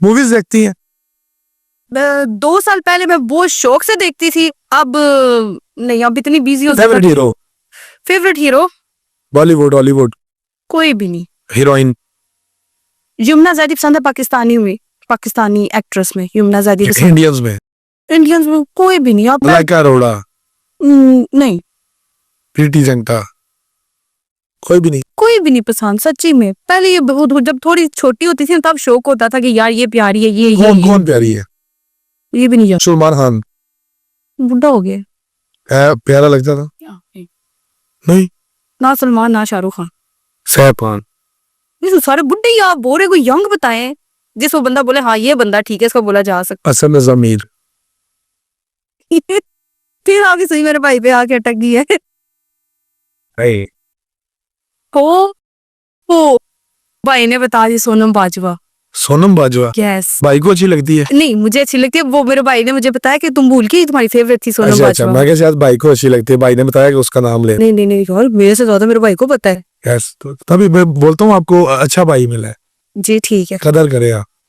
Movies देखती हैं? 2 साल पहले मैं बहुत शौक से देखती थी, अब नहीं, अब इतनी बिजी हो favourite hero? Favourite hero Bollywood, Hollywood? कोई भी नहीं। हीरोइन? यमुना ज़ैदी पसंद है, पाकिस्तानी में, पाकिस्तानी एक्ट्रेस में यमुना ज़ैदी पसंद। इंडियंस में? इंडियंस में कोई भी नहीं। अब मलाइका अरोड़ा? नहीं, प्रीति जिंटा? कोई भी नहीं? कोई भी नहीं पसंद सच्ची में। पहले ये जब थोड़ी छोटी होती थी तब शौक होता था कि यार ये प्यारी है, ये कौन ये, कौन प्यारी है? ये भी नहीं जान। सलमान खान? बुढ़ा हो गया प्यारा लगता था? नहीं। ना सलमान ना शाहरुख खान, सैफ खान? ये तो सारे बुढ़े ही। आप बोल रहे कोई यंग बताएं जिसको बंदा बोले हाँ ये बंदा ठीक है, इसको बोला जा सकता। असम जमीर? फिर आगे सही मेरे भाई पे आके अटक गई है। हो भाई ने बता दी, सोनम बाजवा। सोनम बाजवा? यस। भाई को अच्छी लगती है? नहीं, मुझे अच्छी लगती है। वो मेरे भाई ने मुझे बताया कि तुम भूल गई, तुम्हारी फेवरेट थी सोनम अच्छा अच्छा, बाजवा। मैं क्या शायद भाई को अच्छी लगती है, भाई ने बताया कि उसका नाम ले। नहीं नहीं नहीं यार, मेरे से ज्यादा मेरे भाई को पता है। यस, तो तभी मैं बोलता हूँ आपको अच्छा भाई मिला है, जी ठीक है। कदर करे आप।